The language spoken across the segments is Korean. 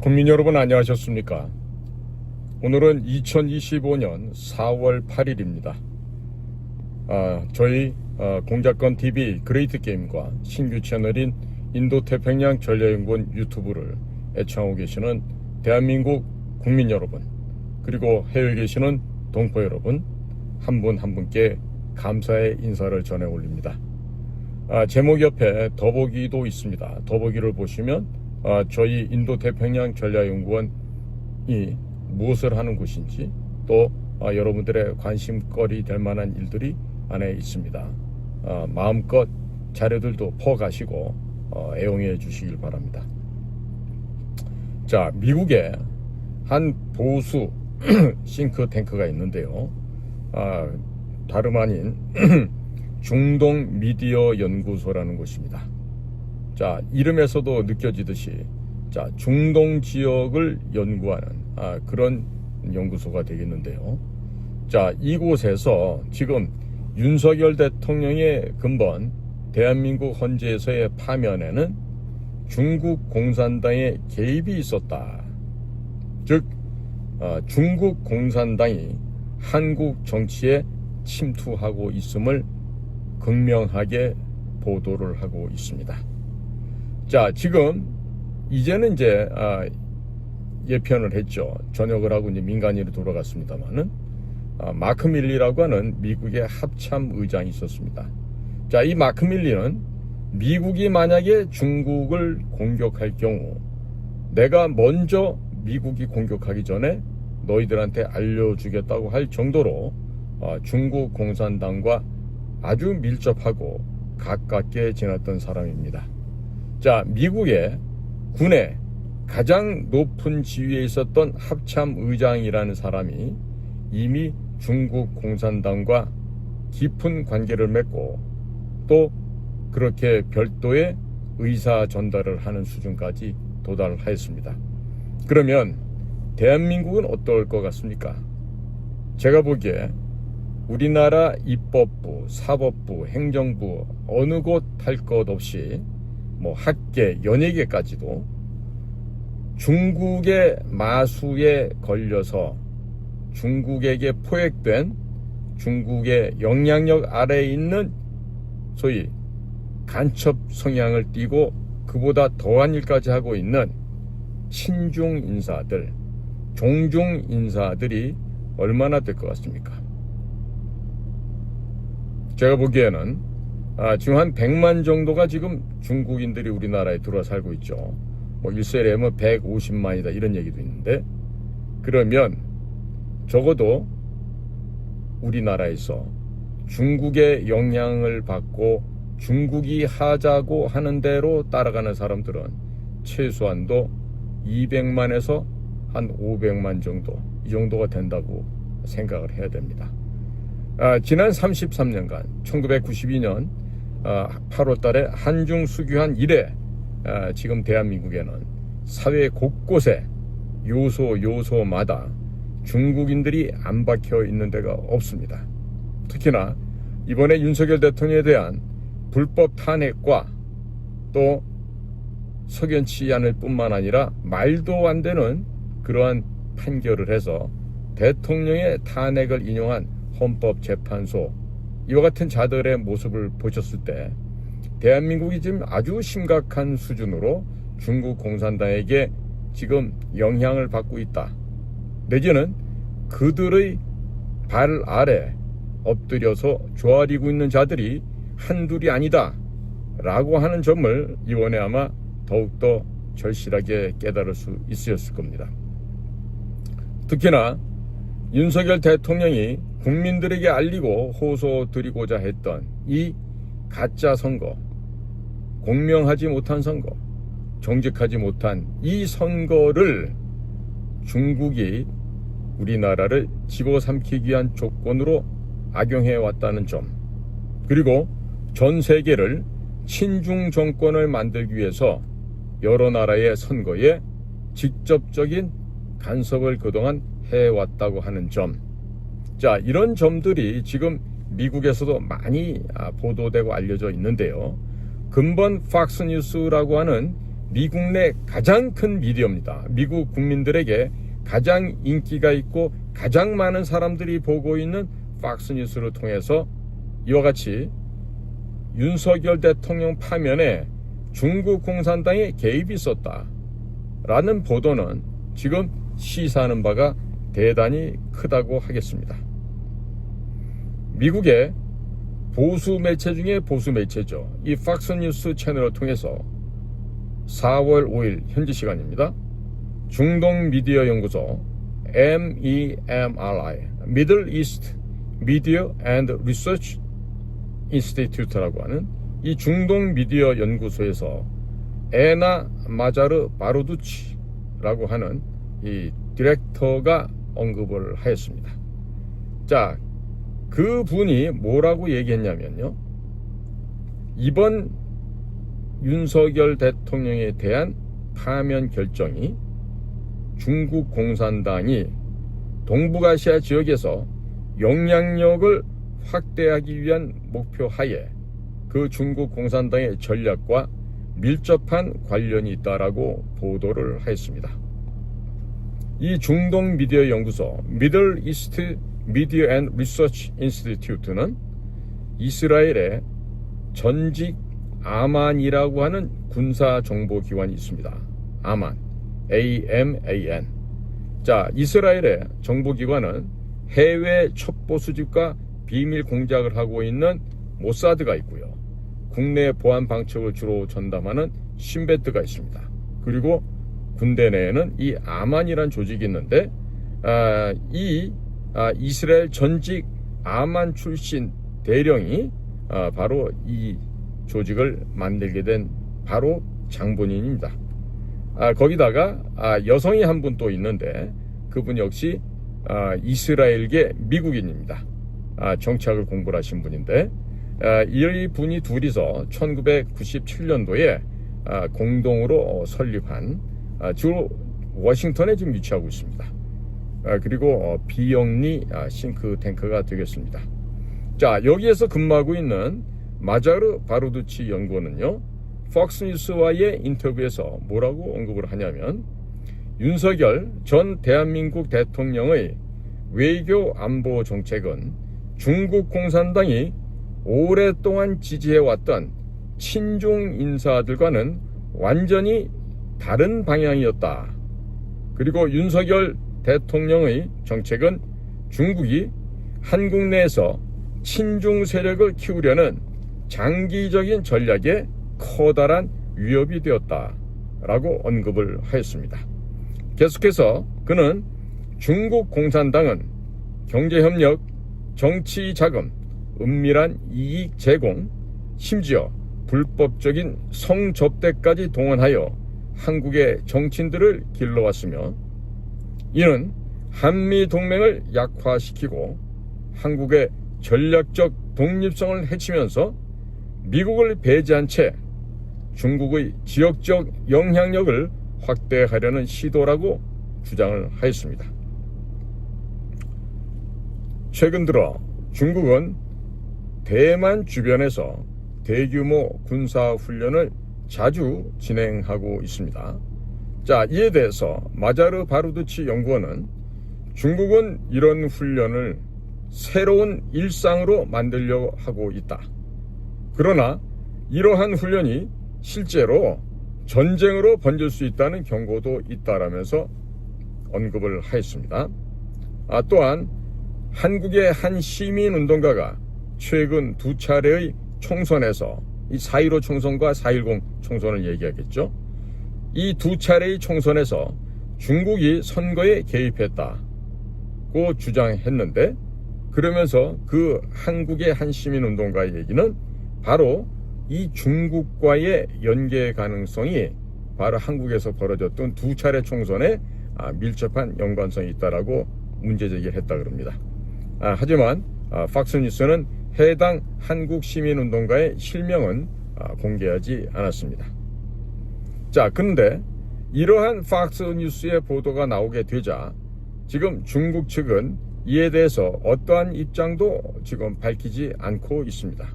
국민 여러분 안녕하셨습니까? 오늘은 2025년 4월 8일입니다. 저희 공작권 TV 그레이트 게임과 신규 채널인 인도태평양 전략연구원 유튜브를 애청하고 계시는 대한민국 국민 여러분, 그리고 해외에 계시는 동포 여러분, 한 분 한 분께 감사의 인사를 전해 올립니다. 제목 옆에 더보기도 있습니다. 더보기를 보시면 저희 인도태평양 전략연구원이 무엇을 하는 곳인지, 또 여러분들의 관심거리 될 만한 일들이 안에 있습니다. 마음껏 자료들도 퍼가시고 애용해 주시길 바랍니다. 자, 미국에 한 보수 싱크탱크가 있는데요. 다름 아닌 중동 미디어 연구소라는 곳입니다. 자, 이름에서도 느껴지듯이 중동 지역을 연구하는 그런 연구소가 되겠는데요. 자, 이곳에서 지금 윤석열 대통령의 근본 대한민국 헌재에서의 파면에는 중국 공산당의 개입이 있었다. 즉, 중국 공산당이 한국 정치에 침투하고 있음을 극명하게 보도를 하고 있습니다. 자, 지금 이제는 이제 예편을 했죠. 전역을 하고 이제 민간인으로 돌아갔습니다만은 마크 밀리라고 하는 미국의 합참 의장이 있었습니다. 자, 이 마크 밀리는 미국이 만약에 중국을 공격할 경우 내가 먼저 미국이 공격하기 전에 너희들한테 알려주겠다고 할 정도로 중국 공산당과 아주 밀접하고 가깝게 지냈던 사람입니다. 자, 미국의 군의 가장 높은 지위에 있었던 합참 의장이라는 사람이 이미 중국 공산당과 깊은 관계를 맺고 또 그렇게 별도의 의사 전달을 하는 수준까지 도달하였습니다. 그러면 대한민국은 어떨 것 같습니까? 제가 보기에 우리나라 입법부, 사법부, 행정부 어느 곳 할 것 없이 학계, 연예계까지도 중국의 마수에 걸려서 중국에게 포획된 중국의 영향력 아래에 있는 소위 간첩 성향을 띠고 그보다 더한 일까지 하고 있는 친중 인사들, 종중 인사들이 얼마나 될 것 같습니까? 제가 보기에는 지금 한 100만 정도가 지금 중국인들이 우리나라에 들어와 살고 있죠. 일세례면 150만이다 이런 얘기도 있는데, 그러면 적어도 우리나라에서 중국의 영향을 받고 중국이 하자고 하는 대로 따라가는 사람들은 최소한도 200만에서 한 500만 정도, 이 정도가 된다고 생각을 해야 됩니다. 지난 33년간 1992년 8월 달에 한중 수교한 이래 지금 대한민국에는 사회 곳곳에 요소마다 중국인들이 안 박혀 있는 데가 없습니다. 특히나 이번에 윤석열 대통령에 대한 불법 탄핵과 또 석연치 않을 뿐만 아니라 말도 안 되는 그러한 판결을 해서 대통령의 탄핵을 인용한 헌법재판소, 이와 같은 자들의 모습을 보셨을 때 대한민국이 지금 아주 심각한 수준으로 중국 공산당에게 지금 영향을 받고 있다, 내지는 그들의 발 아래 엎드려서 조아리고 있는 자들이 한둘이 아니다 라고 하는 점을 이번에 아마 더욱더 절실하게 깨달을 수 있었을 겁니다. 특히나 윤석열 대통령이 국민들에게 알리고 호소드리고자 했던 이 가짜 선거, 공명하지 못한 선거, 정직하지 못한 이 선거를 중국이 우리나라를 집어삼키기 위한 조건으로 악용해 왔다는 점, 그리고 전 세계를 친중 정권을 만들기 위해서 여러 나라의 선거에 직접적인 간섭을 그동안 해왔다고 하는 점, 자, 이런 점들이 지금 미국에서도 많이 보도되고 알려져 있는데요. 근본 팍스뉴스라고 하는 미국 내 가장 큰 미디어입니다. 미국 국민들에게 가장 인기가 있고 가장 많은 사람들이 보고 있는 팍스뉴스를 통해서 이와 같이 윤석열 대통령 파면에 중국 공산당의 개입이 있었다라는 보도는 지금 시사하는 바가 대단히 크다고 하겠습니다. 미국의 보수 매체 중에 보수 매체죠. 이 팍스뉴스 채널을 통해서 4월 5일 현지 시간입니다. 중동 미디어 연구소 MEMRI Middle East Media and Research Institute라고 하는 이 중동 미디어 연구소에서 에나 마자르 바루두치라고 하는 이 디렉터가 언급을 하였습니다. 자, 그 분이 뭐라고 얘기했냐면요. 이번 윤석열 대통령에 대한 파면 결정이 중국 공산당이 동북아시아 지역에서 영향력을 확대하기 위한 목표 하에 그 중국 공산당의 전략과 밀접한 관련이 있다라고 보도를 하였습니다. 이 중동 미디어 연구소 Middle East Media and Research Institute는 이스라엘의 전직 아만이라고 하는 군사 정보 기관이 있습니다. 아만, AMAN. 자, 이스라엘의 정보 기관은 해외 첩보 수집과 비밀 공작을 하고 있는 모사드가 있고요. 국내 보안 방책을 주로 전담하는 신베트가 있습니다. 그리고 군대 내에는 이 아만이란 조직이 있는데 이스라엘 전직 아만 출신 대령이 바로 이 조직을 만들게 된 바로 장본인입니다. 거기다가 여성이 한 분 또 있는데 그분 역시 이스라엘계 미국인입니다. 정치학을 공부를 하신 분인데 이 분이 둘이서 1997년도에 공동으로 설립한 주로 워싱턴에 지금 위치하고 있습니다. 그리고 비영리 싱크탱크가 되겠습니다. 자, 여기에서 근무하고 있는 마자르 바루두치 연구원은요, 팍스뉴스와의 인터뷰에서 뭐라고 언급을 하냐면 윤석열 전 대한민국 대통령의 외교 안보 정책은 중국 공산당이 오랫동안 지지해왔던 친중 인사들과는 완전히 다른 방향이었다. 그리고 윤석열 대통령의 정책은 중국이 한국 내에서 친중 세력을 키우려는 장기적인 전략에 커다란 위협이 되었다라고 언급을 하였습니다. 계속해서 그는 중국 공산당은 경제협력, 정치자금, 은밀한 이익 제공, 심지어 불법적인 성접대까지 동원하여 한국의 정치인들을 길러왔으며 이는 한미동맹을 약화시키고 한국의 전략적 독립성을 해치면서 미국을 배제한 채 중국의 지역적 영향력을 확대하려는 시도라고 주장을 하였습니다. 최근 들어 중국은 대만 주변에서 대규모 군사훈련을 자주 진행하고 있습니다. 자, 이에 대해서 마자르 바루두치 연구원은 중국은 이런 훈련을 새로운 일상으로 만들려고 하고 있다. 그러나 이러한 훈련이 실제로 전쟁으로 번질 수 있다는 경고도 있다라면서 언급을 하였습니다. 또한 한국의 한 시민운동가가 최근 두 차례의 총선에서 이 4.15 총선과 4.10 총선을 얘기하겠죠. 이 두 차례의 총선에서 중국이 선거에 개입했다고 주장했는데 그러면서 그 한국의 한 시민운동가의 얘기는 바로 이 중국과의 연계 가능성이 바로 한국에서 벌어졌던 두 차례 총선에 밀접한 연관성이 있다라고 문제제기를 했다 그럽니다. 하지만 팍스뉴스는 해당 한국 시민운동가의 실명은 공개하지 않았습니다. 자, 그런데 이러한 팍스뉴스의 보도가 나오게 되자 지금 중국 측은 이에 대해서 어떠한 입장도 지금 밝히지 않고 있습니다.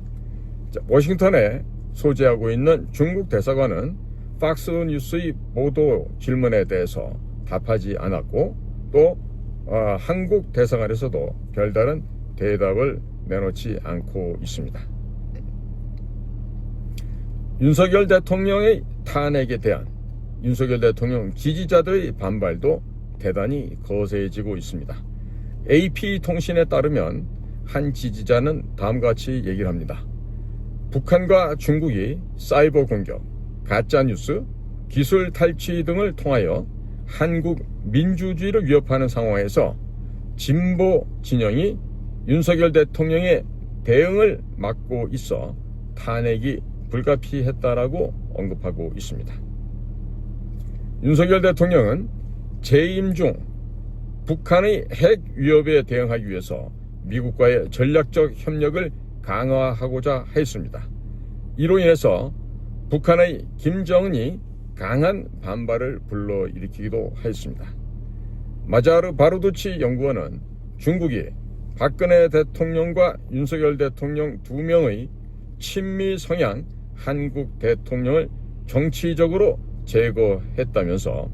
자, 워싱턴에 소재하고 있는 중국 대사관은 박스 뉴스의 보도 질문에 대해서 답하지 않았고 또 한국 대사관에서도 별다른 대답을 내놓지 않고 있습니다. 윤석열 대통령의 탄핵에 대한 윤석열 대통령 지지자들의 반발도 대단히 거세지고 있습니다. AP통신에 따르면 한 지지자는 다음과 같이 얘기를 합니다. 북한과 중국이 사이버 공격, 가짜뉴스, 기술 탈취 등을 통하여 한국 민주주의를 위협하는 상황에서 진보 진영이 윤석열 대통령의 대응을 막고 있어 탄핵이 불가피했다라고 언급하고 있습니다. 윤석열 대통령은 재임 중 북한의 핵 위협에 대응하기 위해서 미국과의 전략적 협력을 강화하고자 했습니다. 이로 인해서 북한의 김정은이 강한 반발을 불러일으키기도 했습니다. 마자르 바루두치 연구원은 중국이 박근혜 대통령과 윤석열 대통령 두 명의 친미 성향 한국 대통령을 정치적으로 제거했다면서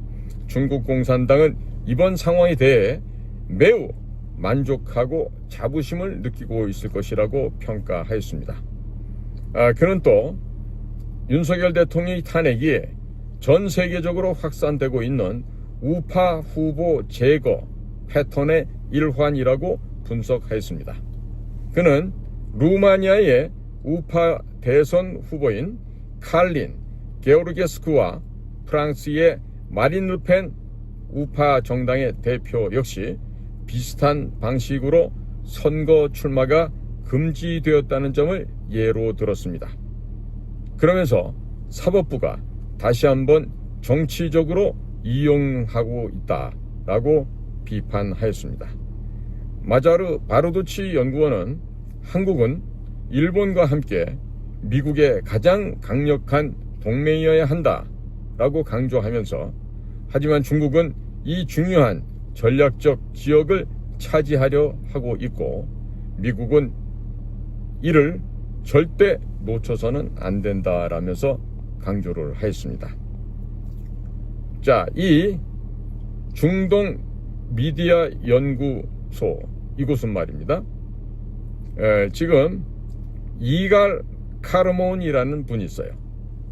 중국 공산당은 이번 상황에 대해 매우 만족하고 자부심을 느끼고 있을 것이라고 평가하였습니다. 그는 또 윤석열 대통령의 탄핵이 전 세계적으로 확산되고 있는 우파 후보 제거 패턴의 일환이라고 분석하였습니다. 그는 루마니아의 우파 대선 후보인 칼린 게오르게스크와 프랑스의 마린 르펜 우파 정당의 대표 역시 비슷한 방식으로 선거 출마가 금지되었다는 점을 예로 들었습니다. 그러면서 사법부가 다시 한번 정치적으로 이용하고 있다라고 비판하였습니다. 마자르 바루두치 연구원은 한국은 일본과 함께 미국의 가장 강력한 동맹이어야 한다라고 강조하면서 하지만 중국은 이 중요한 전략적 지역을 차지하려 하고 있고 미국은 이를 절대 놓쳐서는 안 된다라면서 강조를 하였습니다. 자, 이 중동 미디어 연구소 이곳은 말입니다. 지금 이갈 카르몬이라는 분이 있어요.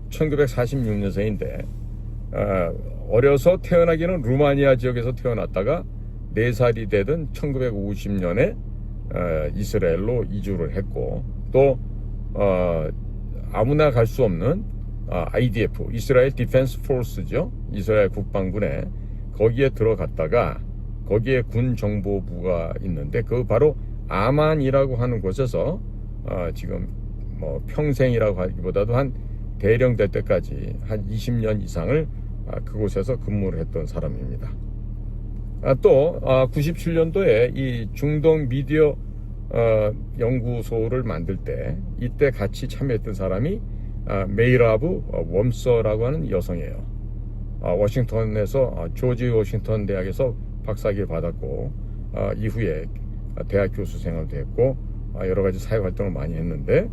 1946년생인데 어려서 태어나기는 루마니아 지역에서 태어났다가 4살이 되던 1950년에 이스라엘로 이주를 했고 또 아무나 갈 수 없는 IDF, 이스라엘 디펜스 포스죠. 이스라엘 국방군에 거기에 들어갔다가 거기에 군 정보부가 있는데 그 바로 아만이라고 하는 곳에서 지금 뭐 평생이라고 하기보다도 한 대령될 때까지 한 20년 이상을 그곳에서 근무를 했던 사람입니다. 또 97년도에 이 중동 미디어 연구소를 만들 때 이때 같이 참여했던 사람이 메이라브 웜서라고 하는 여성이에요. 워싱턴에서 조지 워싱턴 대학에서 박사학위를 받았고 이후에 대학 교수 생활도 했고 여러 가지 사회 활동을 많이 했는데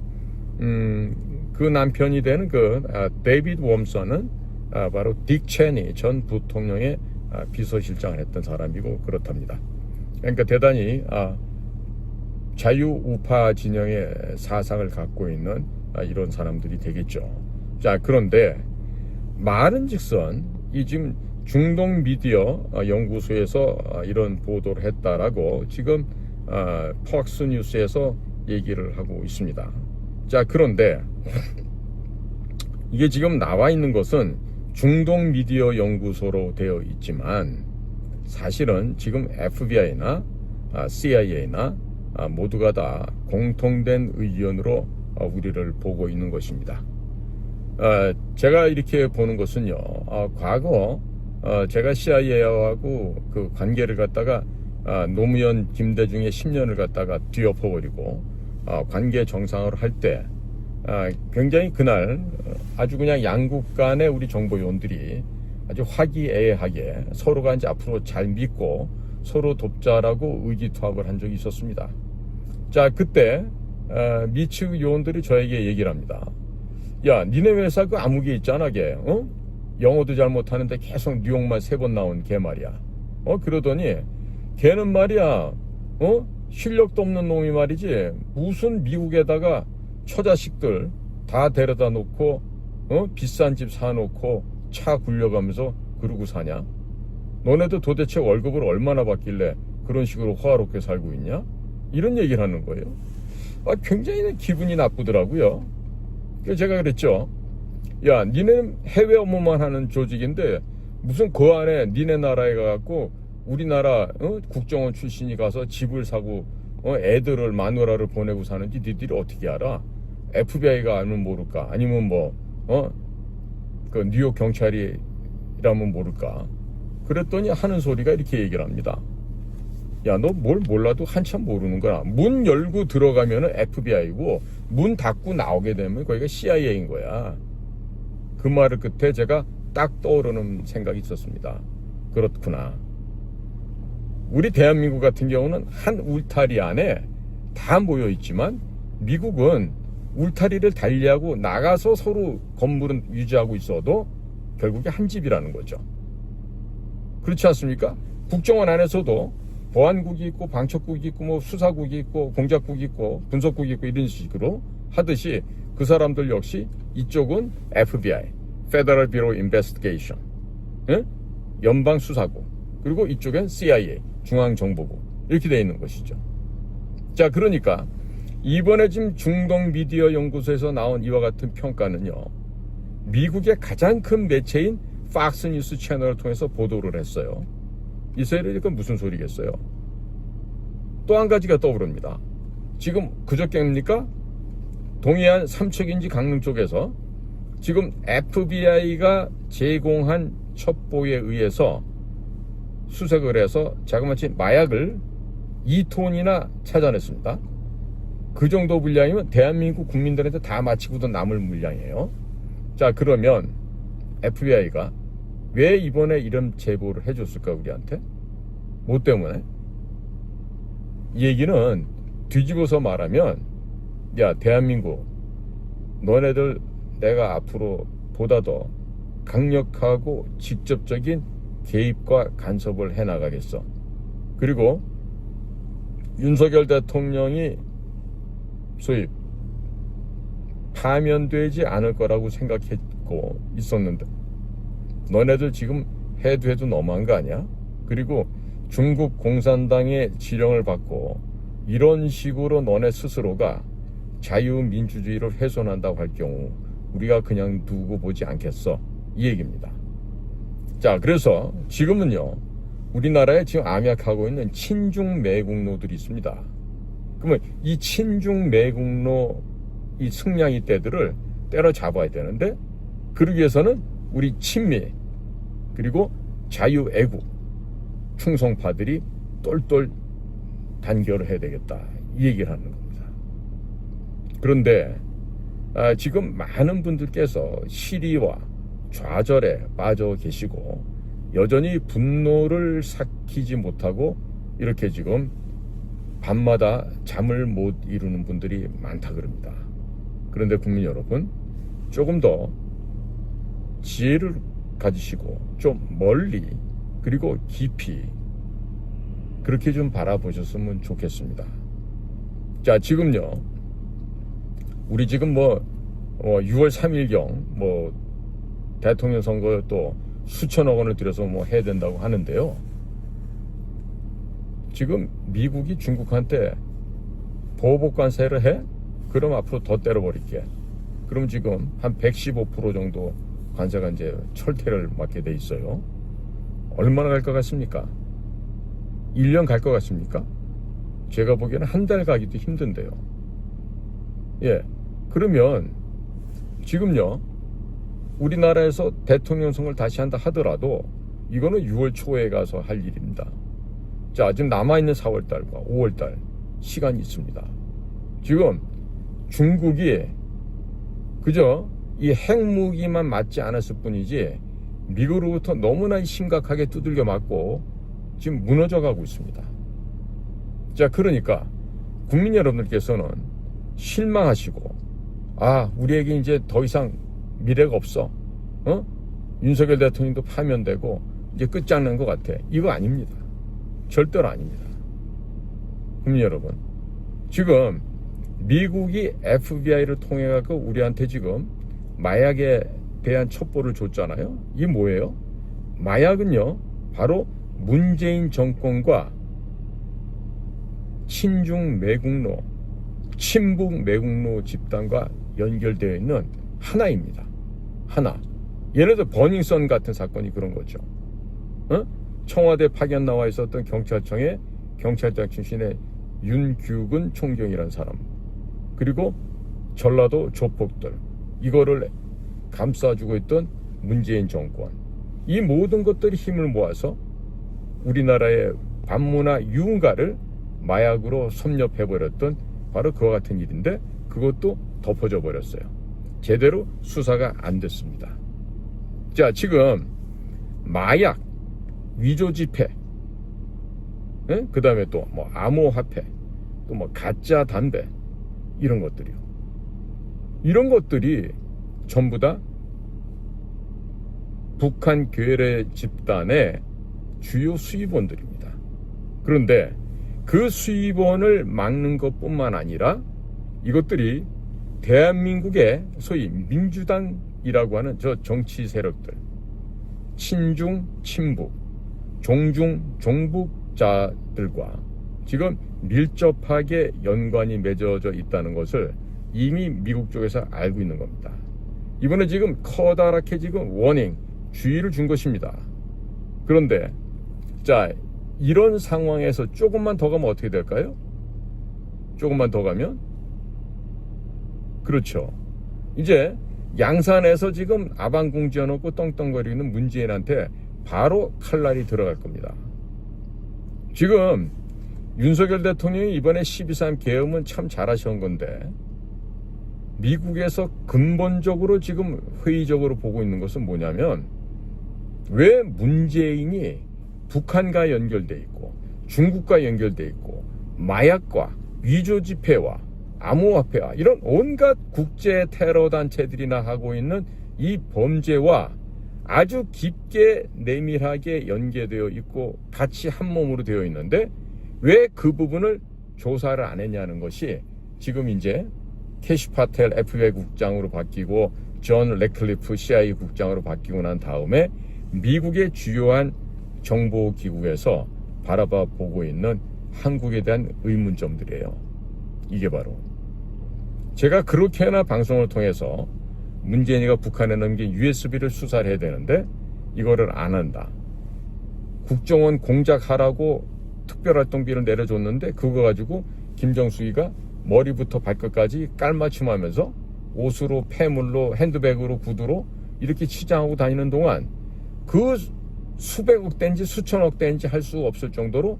그 남편이 되는 그 데이비드 웜서는 바로 딕 체니 전 부통령의 비서실장을 했던 사람이고 그렇답니다. 그러니까 대단히 자유우파 진영의 사상을 갖고 있는 이런 사람들이 되겠죠. 자, 그런데 말은즉슨 이 지금 중동 미디어 연구소에서 이런 보도를 했다라고 지금 폭스 뉴스에서 얘기를 하고 있습니다. 자, 그런데 이게 지금 나와 있는 것은 중동 미디어 연구소로 되어 있지만 사실은 지금 FBI나 CIA나 모두가 다 공통된 의견으로 우리를 보고 있는 것입니다. 제가 이렇게 보는 것은요, 과거 제가 CIA하고 그 관계를 갖다가 노무현 김대중의 10년을 갖다가 뒤엎어버리고 관계 정상화를 할 때 굉장히 그날 아주 그냥 양국 간의 우리 정보요원들이 아주 화기애애하게 서로가 이제 앞으로 잘 믿고 서로 돕자라고 의기투합을 한 적이 있었습니다. 자, 그때 미측 요원들이 저에게 얘기를 합니다. 야, 니네 회사 그 암흑에 있잖아, 걔. 영어도 잘 못하는데 계속 뉴욕만 3번 나온 걔 말이야. 그러더니 걔는 말이야, 실력도 없는 놈이 말이지, 무슨 미국에다가 처자식들 다 데려다 놓고, 비싼 집 사놓고 차 굴려가면서 그러고 사냐? 너네도 도대체 월급을 얼마나 받길래 그런 식으로 호화롭게 살고 있냐? 이런 얘기를 하는 거예요. 굉장히 기분이 나쁘더라고요. 그래서 제가 그랬죠. 야, 니네는 해외 업무만 하는 조직인데 무슨 그 안에 니네 나라에 가갖고 우리나라 국정원 출신이 가서 집을 사고 애들을 마누라를 보내고 사는지 니들이 어떻게 알아? FBI가 알면 모를까? 아니면 그 뉴욕 경찰이라면 모를까? 그랬더니 하는 소리가 이렇게 얘기를 합니다. 야, 너 뭘 몰라도 한참 모르는 거야. 문 열고 들어가면은 FBI고 문 닫고 나오게 되면 거기가 CIA인 거야. 그 말을 끝에 제가 딱 떠오르는 생각이 있었습니다. 그렇구나. 우리 대한민국 같은 경우는 한 울타리 안에 다 모여 있지만 미국은 울타리를 달리하고 나가서 서로 건물은 유지하고 있어도 결국에 한 집이라는 거죠. 그렇지 않습니까? 국정원 안에서도 보안국이 있고 방첩국이 있고 뭐 수사국이 있고 공작국이 있고 분석국이 있고 이런 식으로 하듯이 그 사람들 역시 이쪽은 FBI, Federal Bureau of Investigation, 연방수사국, 그리고 이쪽엔 CIA, 중앙정보국 이렇게 되어 있는 것이죠. 자, 그러니까 이번에 지금 중동미디어연구소에서 나온 이와 같은 평가는요, 미국의 가장 큰 매체인 팍스뉴스 채널을 통해서 보도를 했어요. 이 소리가 무슨 소리겠어요? 또 한 가지가 떠오릅니다. 지금 그저께입니까? 동해안 삼척인지 강릉 쪽에서 지금 FBI가 제공한 첩보에 의해서 수색을 해서 자그마치 마약을 2톤이나 찾아냈습니다. 그 정도 분량이면 대한민국 국민들한테 다 마치고도 남을 물량이에요. 자, 그러면 FBI가 왜 이번에 이런 제보를 해줬을까, 우리한테? 뭐 때문에? 이 얘기는 뒤집어서 말하면, 야, 대한민국, 너네들 내가 앞으로 보다 더 강력하고 직접적인 개입과 간섭을 해나가겠어. 그리고 윤석열 대통령이 소위 파면되지 않을 거라고 생각했고 있었는데 너네들 지금 해도 너무한 거 아니야? 그리고 중국 공산당의 지령을 받고 이런 식으로 너네 스스로가 자유민주주의를 훼손한다고 할 경우 우리가 그냥 두고 보지 않겠어, 이 얘기입니다. 자, 그래서 지금은요, 우리나라에 지금 암약하고 있는 친중 매국노들이 있습니다. 그러면 이 친중 매국노 이 승냥이 떼들을 때려잡아야 되는데, 그러기 위해서는 우리 친미 그리고 자유애국 충성파들이 똘똘 단결을 해야 되겠다, 이 얘기를 하는 겁니다. 그런데 지금 많은 분들께서 시리와 좌절에 빠져 계시고 여전히 분노를 삭히지 못하고 이렇게 지금 밤마다 잠을 못 이루는 분들이 많다 그럽니다. 그런데 국민 여러분, 조금 더 지혜를 가지시고 좀 멀리 그리고 깊이 그렇게 좀 바라보셨으면 좋겠습니다. 자, 지금요, 우리 지금 6월 3일경 대통령 선거에 또 수천억 원을 들여서 해야 된다고 하는데요. 지금 미국이 중국한테 보복 관세를 해? 그럼 앞으로 더 때려버릴게. 그럼 지금 한 115% 정도 관세가 이제 철퇴를 맞게 돼 있어요. 얼마나 갈 것 같습니까? 1년 갈 것 같습니까? 제가 보기에는 한 달 가기도 힘든데요. 예. 그러면 지금요, 우리나라에서 대통령 선거를 다시 한다 하더라도 이거는 6월 초에 가서 할 일입니다. 자, 지금 남아있는 4월달과 5월달 시간이 있습니다. 지금 중국이 그저 이 핵무기만 맞지 않았을 뿐이지 미국으로부터 너무나 심각하게 두들겨 맞고 지금 무너져 가고 있습니다. 자, 그러니까 국민 여러분들께서는 실망하시고, 우리에게 이제 더 이상 미래가 없어, 윤석열 대통령도 파면되고 이제 끝장난 것 같아. 이거 아닙니다. 절대로 아닙니다. 국민 여러분, 지금 미국이 FBI를 통해 갖고 우리한테 지금 마약에 대한 첩보를 줬잖아요. 이게 뭐예요? 마약은요, 바로 문재인 정권과 친중 매국노, 친북 매국노 집단과 연결되어 있는 하나입니다. 하나. 예를 들어 버닝썬 같은 사건이 그런 거죠. 청와대 파견 나와 있었던 경찰청의 경찰장 출신의 윤규근 총경이라는 사람, 그리고 전라도 조폭들, 이거를 감싸주고 있던 문재인 정권, 이 모든 것들이 힘을 모아서 우리나라의 반문화 유흥가를 마약으로 섭렵해버렸던 바로 그와 같은 일인데, 그것도 덮어져 버렸어요. 제대로 수사가 안 됐습니다. 자, 지금 마약, 위조 지폐, 그 다음에 또 뭐 암호화폐, 또 뭐 가짜 담배, 이런 것들이요. 이런 것들이 전부 다 북한 괴뢰 집단의 주요 수입원들입니다. 그런데 그 수입원을 막는 것뿐만 아니라 이것들이 대한민국의 소위 민주당이라고 하는 저 정치 세력들, 친중, 친북, 종중, 종북자들과 지금 밀접하게 연관이 맺어져 있다는 것을 이미 미국 쪽에서 알고 있는 겁니다. 이번에 지금 커다랗게 지금 워닝, 주의를 준 것입니다. 그런데 자, 이런 상황에서 조금만 더 가면 어떻게 될까요? 조금만 더 가면, 그렇죠, 이제 양산에서 지금 아방궁 지어놓고 떵떵거리는 문재인한테 바로 칼날이 들어갈 겁니다. 지금 윤석열 대통령이 이번에 12.3 계엄은 참 잘하신 건데, 미국에서 근본적으로 지금 회의적으로 보고 있는 것은 뭐냐면, 왜 문재인이 북한과 연결돼 있고 중국과 연결돼 있고 마약과 위조 지폐와 암호화폐와 이런 온갖 국제 테러 단체들이나 하고 있는 이 범죄와 아주 깊게 내밀하게 연계되어 있고 같이 한 몸으로 되어 있는데, 왜 그 부분을 조사를 안 했냐는 것이 지금 이제 캐시 파텔 FBI 국장으로 바뀌고 존 레클리프 CIA 국장으로 바뀌고 난 다음에 미국의 주요한 정보기구에서 바라봐 보고 있는 한국에 대한 의문점들이에요. 이게 바로 제가 그렇게나 방송을 통해서 문재인이가 북한에 넘긴 USB를 수사를 해야 되는데 이거를 안 한다. 국정원 공작하라고 특별활동비를 내려줬는데 그거 가지고 김정숙이가 머리부터 발끝까지 깔맞춤하면서 옷으로, 폐물로, 핸드백으로, 구두로 이렇게 치장하고 다니는 동안 그 수백억 대인지 수천억 대인지 할 수 없을 정도로,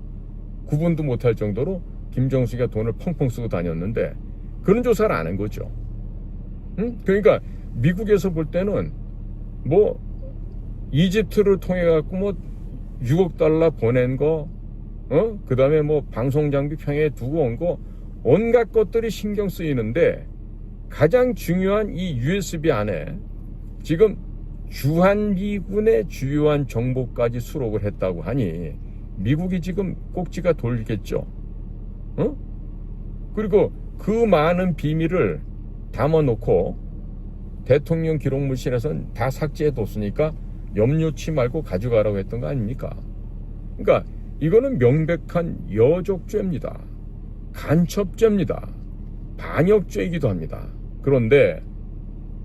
구분도 못할 정도로 김정숙이가 돈을 펑펑 쓰고 다녔는데 그런 조사를 안 한 거죠. 그러니까 미국에서 볼 때는 뭐 이집트를 통해 갖고 뭐 6억 달러 보낸 거, 그 다음에 뭐 방송 장비 평양에 두고 온 거, 온갖 것들이 신경 쓰이는데 가장 중요한 이 USB 안에 지금 주한미군의 주요한 정보까지 수록을 했다고 하니 미국이 지금 꼭지가 돌겠죠. 그리고 그 많은 비밀을 담아놓고 대통령 기록물실에서는 다 삭제해뒀으니까 염려치 말고 가져가라고 했던 거 아닙니까? 그러니까 이거는 명백한 여족죄입니다. 간첩죄입니다. 반역죄이기도 합니다. 그런데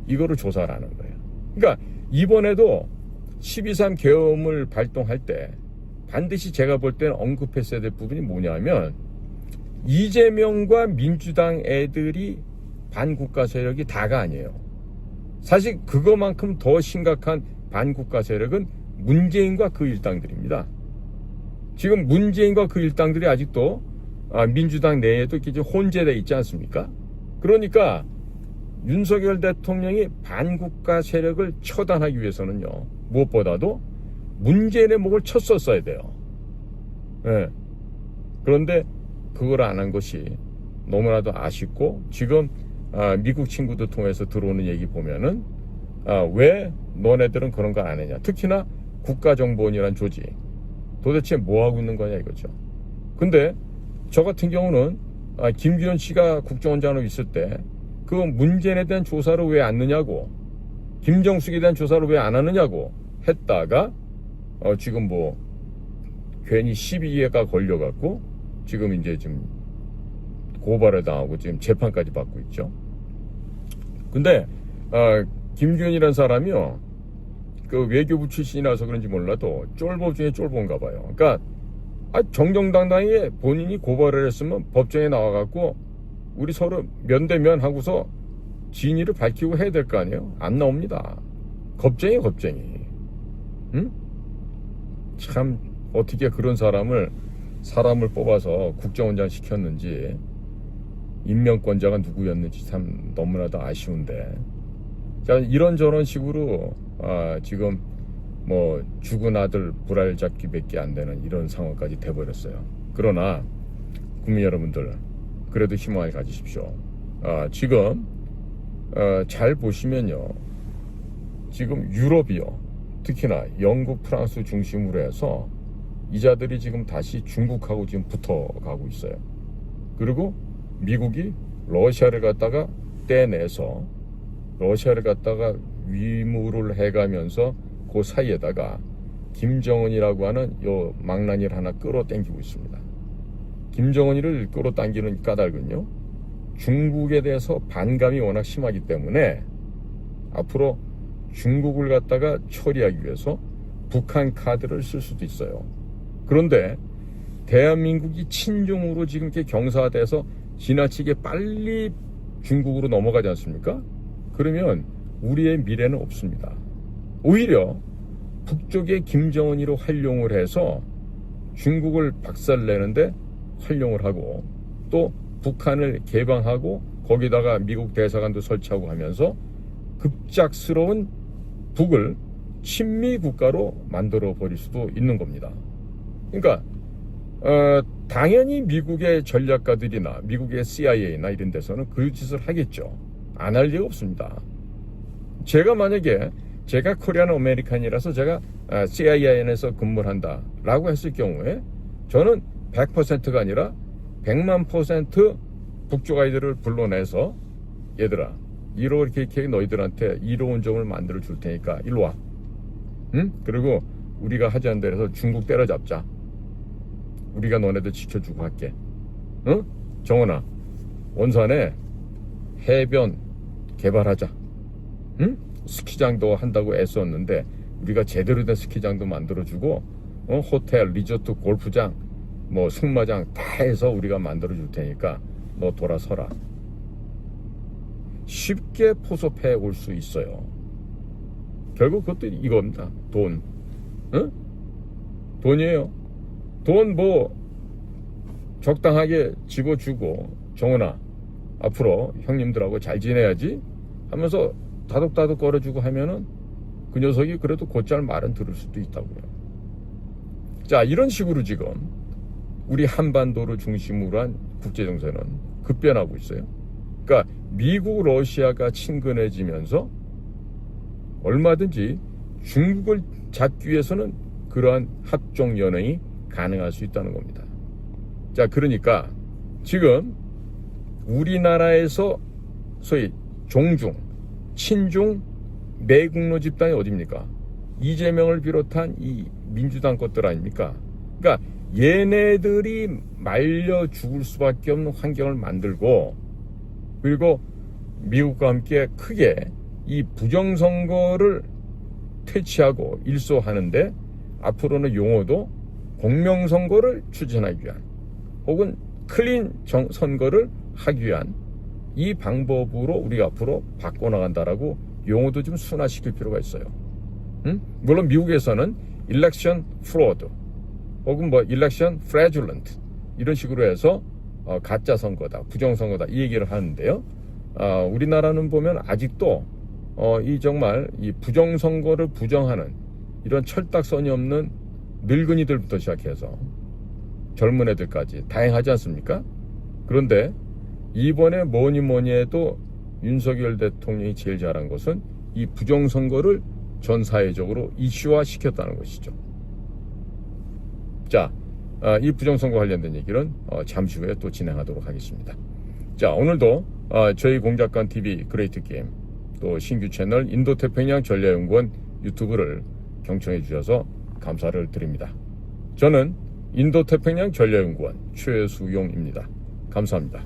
이거를 조사를 하는 거예요. 그러니까 이번에도 12.3 계엄을 발동할 때 반드시 제가 볼 때는 언급했어야 될 부분이 뭐냐면, 이재명과 민주당 애들이 반국가 세력이 다가 아니에요. 사실 그거만큼 더 심각한 반국가 세력은 문재인과 그 일당들입니다. 지금 문재인과 그 일당들이 아직도 민주당 내에도 이렇게 혼재되어 있지 않습니까? 그러니까 윤석열 대통령이 반국가 세력을 처단하기 위해서는요, 무엇보다도 문재인의 목을 쳤었어야 돼요. 네. 그런데 그걸 안 한 것이 너무나도 아쉽고, 지금 미국 친구들 통해서 들어오는 얘기 보면은 왜 너네들은 그런 거 안 했냐. 특히나 국가정보원이라는 조직. 도대체 뭐 하고 있는 거냐 이거죠. 근데 저 같은 경우는 김규현 씨가 국정원장으로 있을 때 그 문재인에 대한 조사를 왜 안 하느냐고, 김정숙에 대한 조사를 왜 안 하느냐고 했다가 지금 뭐 괜히 12개가 걸려갖고 지금 이제 지금 고발을 당하고 지금 재판까지 받고 있죠. 근데 김규현이라는 사람이요, 그 외교부 출신이라서 그런지 몰라도 쫄보 중에 쫄보인가 봐요. 그러니까 정정당당하게 본인이 고발을 했으면 법정에 나와갖고 우리 서로 면대면 하고서 진위를 밝히고 해야 될 거 아니에요. 안 나옵니다. 겁쟁이. 응? 참 어떻게 그런 사람을 뽑아서 국정원장 시켰는지, 임명권자가 누구였는지 참 너무나도 아쉬운데, 자, 이런저런 식으로 지금 뭐 죽은 아들 불알잡기밖에 안 되는 이런 상황까지 돼버렸어요. 그러나 국민 여러분들, 그래도 희망을 가지십시오. 지금 잘 보시면요, 지금 유럽이요, 특히나 영국, 프랑스 중심으로 해서 이자들이 지금 다시 중국하고 지금 붙어가고 있어요. 그리고 미국이 러시아를 갖다가 떼내서 러시아를 갖다가 위무를 해가면서 그 사이에다가 김정은이라고 하는 요 망나니를 하나 끌어당기고 있습니다. 김정은이를 끌어당기는 까닭은요, 중국에 대해서 반감이 워낙 심하기 때문에 앞으로 중국을 갖다가 처리하기 위해서 북한 카드를 쓸 수도 있어요. 그런데 대한민국이 친중으로 지금 이렇게 경사돼서 지나치게 빨리 중국으로 넘어가지 않습니까? 그러면 우리의 미래는 없습니다. 오히려 북쪽의 김정은이로 활용을 해서 중국을 박살내는데 활용을 하고, 또 북한을 개방하고 거기다가 미국 대사관도 설치하고 하면서 급작스러운 북을 친미 국가로 만들어 버릴 수도 있는 겁니다. 그러니까 당연히 미국의 전략가들이나 미국의 CIA나 이런 데서는 그 짓을 하겠죠. 안 할 리가 없습니다. 제가 만약에 제가 코리안 아메리칸이라서 제가 CIA에서 근무를 한다 라고 했을 경우에 저는 100%가 아니라 100만% 북쪽 아이들을 불러내서, 얘들아, 이렇게 너희들한테 이로운 점을 만들어 줄 테니까 일로 와. 응? 그리고 우리가 하자는 데서 중국 때려잡자. 우리가 너네들 지켜주고 할게. 응? 정원아, 원산에 해변 개발하자. 응? 스키장도 한다고 애썼는데 우리가 제대로 된 스키장도 만들어주고, 호텔, 리조트, 골프장, 뭐 승마장 다 해서 우리가 만들어줄 테니까 너 돌아서라. 쉽게 포섭해 올 수 있어요. 결국 그것도 이겁니다. 돈. 응? 돈이에요. 돈 뭐 적당하게 집어주고, 정은아, 앞으로 형님들하고 잘 지내야지 하면서 다독다독 걸어주고 하면은 그 녀석이 그래도 곧잘 말은 들을 수도 있다고요. 자, 이런 식으로 지금 우리 한반도를 중심으로 한 국제정세는 급변하고 있어요. 그러니까 미국, 러시아가 친근해지면서 얼마든지 중국을 잡기 위해서는 그러한 합종연행이 가능할 수 있다는 겁니다. 자, 그러니까 지금 우리나라에서 소위 종중, 친중, 매국노 집단이 어디입니까? 이재명을 비롯한 이 민주당 것들 아닙니까? 그러니까 얘네들이 말려 죽을 수밖에 없는 환경을 만들고, 그리고 미국과 함께 크게 이 부정선거를 퇴치하고 일소하는데, 앞으로는 용어도 공명선거를 추진하기 위한, 혹은 클린 선거를 하기 위한 이 방법으로 우리가 앞으로 바꿔나간다라고 용어도 좀 순화시킬 필요가 있어요. 물론 미국에서는 election fraud 혹은 뭐 election fraudulent 이런 식으로 해서 가짜 선거다, 부정 선거다 이 얘기를 하는데요. 우리나라는 보면 아직도 이 정말 이 부정 선거를 부정하는 이런 철딱선이 없는 늙은이들부터 시작해서 젊은 애들까지 다양하지 않습니까? 그런데 이번에 뭐니 해도 윤석열 대통령이 제일 잘한 것은 이 부정선거를 전 사회적으로 이슈화 시켰다는 것이죠. 자, 이 부정선거 관련된 얘기는 잠시 후에 또 진행하도록 하겠습니다. 자, 오늘도 저희 공작관 TV 그레이트 게임 또 신규 채널 인도태평양 전략연구원 유튜브를 경청해 주셔서 감사를 드립니다. 저는 인도태평양 전략연구원 최수용입니다. 감사합니다.